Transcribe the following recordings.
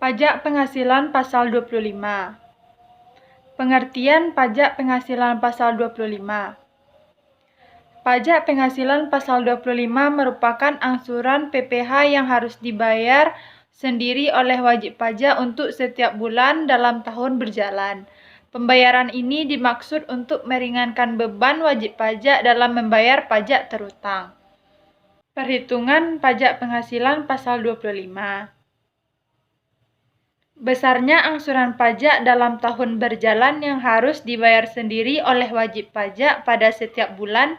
Pajak penghasilan pasal 25. Pengertian pajak penghasilan pasal 25. Pajak penghasilan pasal 25 merupakan angsuran PPh yang harus dibayar sendiri oleh wajib pajak untuk setiap bulan dalam tahun berjalan. Pembayaran ini dimaksud untuk meringankan beban wajib pajak dalam membayar pajak terutang. Perhitungan pajak penghasilan pasal 25. Besarnya angsuran pajak dalam tahun berjalan yang harus dibayar sendiri oleh wajib pajak pada setiap bulan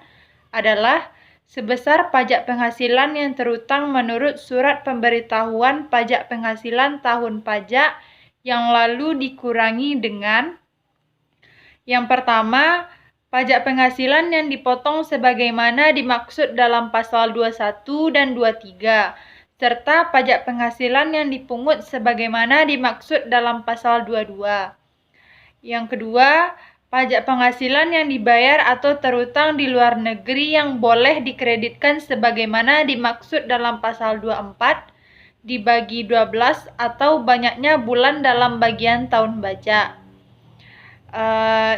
adalah sebesar pajak penghasilan yang terutang menurut surat pemberitahuan pajak penghasilan tahun pajak yang lalu dikurangi dengan: yang pertama, pajak penghasilan yang dipotong sebagaimana dimaksud dalam pasal 21 dan 23, serta pajak penghasilan yang dipungut sebagaimana dimaksud dalam pasal 22. Yang kedua, pajak penghasilan yang dibayar atau terutang di luar negeri yang boleh dikreditkan sebagaimana dimaksud dalam pasal 24 dibagi 12 atau banyaknya bulan dalam bagian tahun pajak.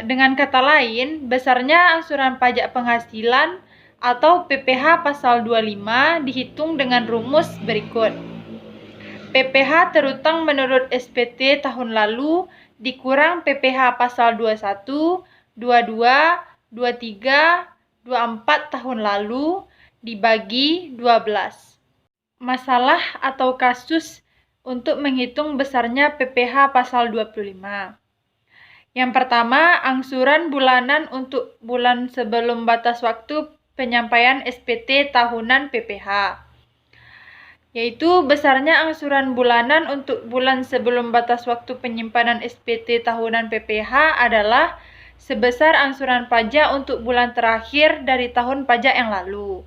Dengan kata lain, besarnya angsuran pajak penghasilan atau PPh pasal 25 dihitung dengan rumus berikut. PPh terutang menurut SPT tahun lalu dikurang PPh pasal 21, 22, 23, 24 tahun lalu dibagi 12. Masalah atau kasus untuk menghitung besarnya PPh pasal 25. Yang pertama, angsuran bulanan untuk bulan sebelum batas waktu penyampaian SPT tahunan PPh, yaitu besarnya angsuran bulanan untuk bulan sebelum batas waktu penyimpanan SPT tahunan PPh adalah sebesar angsuran pajak untuk bulan terakhir dari tahun pajak yang lalu.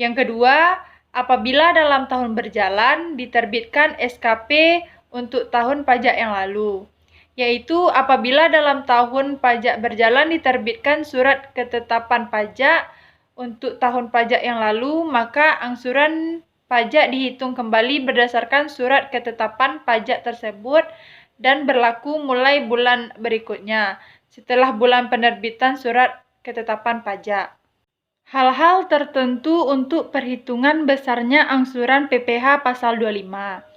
Yang kedua, apabila dalam tahun berjalan diterbitkan SKP untuk tahun pajak yang lalu, yaitu apabila dalam tahun pajak berjalan diterbitkan surat ketetapan pajak untuk tahun pajak yang lalu, maka angsuran pajak dihitung kembali berdasarkan surat ketetapan pajak tersebut dan berlaku mulai bulan berikutnya setelah bulan penerbitan surat ketetapan pajak. Hal-hal tertentu untuk perhitungan besarnya angsuran PPh pasal 25.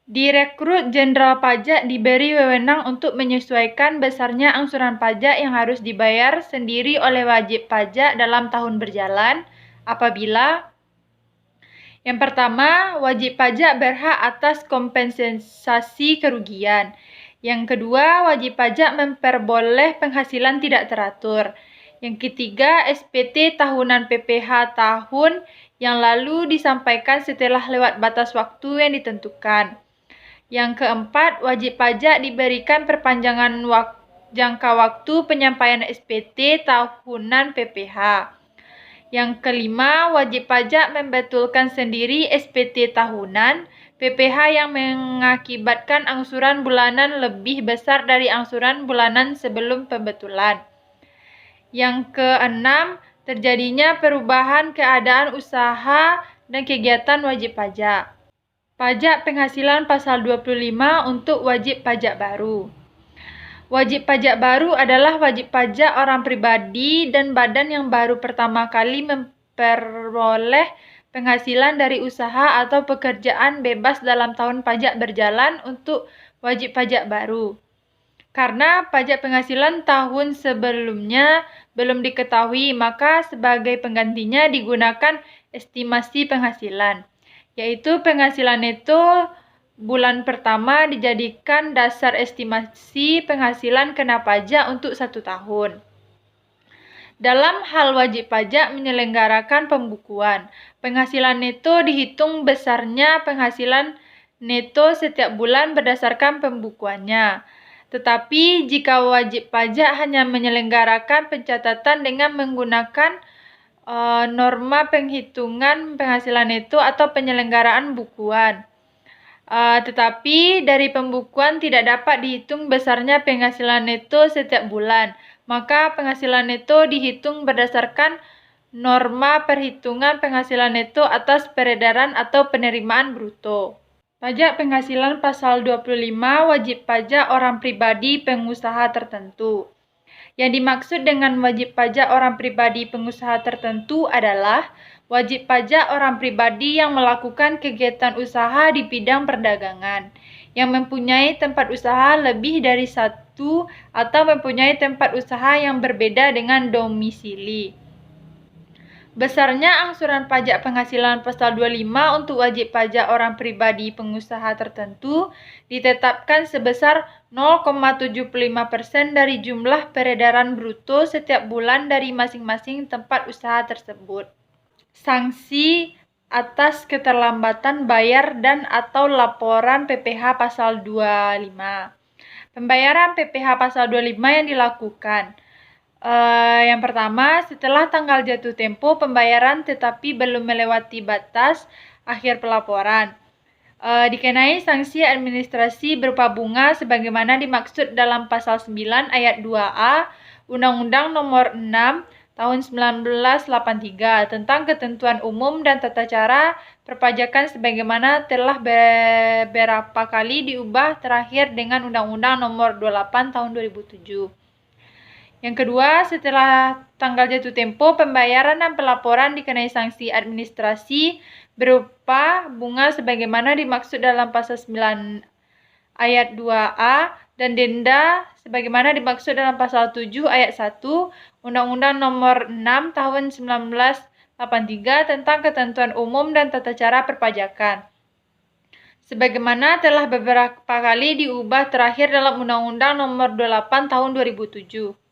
Direktur Jenderal Pajak diberi wewenang untuk menyesuaikan besarnya angsuran pajak yang harus dibayar sendiri oleh wajib pajak dalam tahun berjalan apabila: yang pertama, wajib pajak berhak atas kompensasi kerugian. Yang kedua, wajib pajak memperoleh penghasilan tidak teratur. Yang ketiga, SPT tahunan PPh tahun yang lalu disampaikan setelah lewat batas waktu yang ditentukan. Yang keempat, wajib pajak diberikan perpanjangan jangka waktu penyampaian SPT tahunan PPh. Yang kelima, wajib pajak membetulkan sendiri SPT tahunan PPh yang mengakibatkan angsuran bulanan lebih besar dari angsuran bulanan sebelum pembetulan. Yang keenam, terjadinya perubahan keadaan usaha dan kegiatan wajib pajak. Pajak penghasilan pasal 25 untuk wajib pajak baru. Wajib pajak baru adalah wajib pajak orang pribadi dan badan yang baru pertama kali memperoleh penghasilan dari usaha atau pekerjaan bebas dalam tahun pajak berjalan untuk wajib pajak baru. Karena pajak penghasilan tahun sebelumnya belum diketahui, maka sebagai penggantinya digunakan estimasi penghasilan, yaitu penghasilan neto bulan pertama dijadikan dasar estimasi penghasilan kena pajak untuk 1 tahun. Dalam hal wajib pajak menyelenggarakan pembukuan, penghasilan neto dihitung besarnya penghasilan neto setiap bulan berdasarkan pembukuannya. Tetapi jika wajib pajak hanya menyelenggarakan pencatatan dengan menggunakan norma penghitungan penghasilan neto atau penyelenggaraan bukuan, tetapi dari pembukuan tidak dapat dihitung besarnya penghasilan neto setiap bulan, maka penghasilan neto dihitung berdasarkan norma perhitungan penghasilan neto atas peredaran atau penerimaan bruto. Pajak penghasilan pasal 25 wajib pajak orang pribadi pengusaha tertentu. Yang dimaksud dengan wajib pajak orang pribadi pengusaha tertentu adalah wajib pajak orang pribadi yang melakukan kegiatan usaha di bidang perdagangan, yang mempunyai tempat usaha lebih dari satu atau mempunyai tempat usaha yang berbeda dengan domisili. Besarnya angsuran pajak penghasilan pasal 25 untuk wajib pajak orang pribadi pengusaha tertentu ditetapkan sebesar 0,75% dari jumlah peredaran bruto setiap bulan dari masing-masing tempat usaha tersebut. Sanksi atas keterlambatan bayar dan atau laporan PPh pasal 25. Pembayaran PPh pasal 25 yang dilakukan. Yang pertama, setelah tanggal jatuh tempo pembayaran tetapi belum melewati batas akhir pelaporan, dikenai sanksi administrasi berupa bunga sebagaimana dimaksud dalam pasal 9 ayat 2A Undang-Undang Nomor 6 Tahun 1983 tentang ketentuan umum dan tata cara perpajakan sebagaimana telah beberapa kali diubah terakhir dengan Undang-Undang Nomor 28 Tahun 2007. Yang kedua, setelah tanggal jatuh tempo, pembayaran dan pelaporan dikenai sanksi administrasi berupa bunga sebagaimana dimaksud dalam pasal 9 ayat 2A dan denda sebagaimana dimaksud dalam pasal 7 ayat 1 Undang-Undang Nomor 6 Tahun 1983 tentang ketentuan umum dan tata cara perpajakan. Sebagaimana telah beberapa kali diubah terakhir dalam Undang-Undang Nomor 28 Tahun 2007.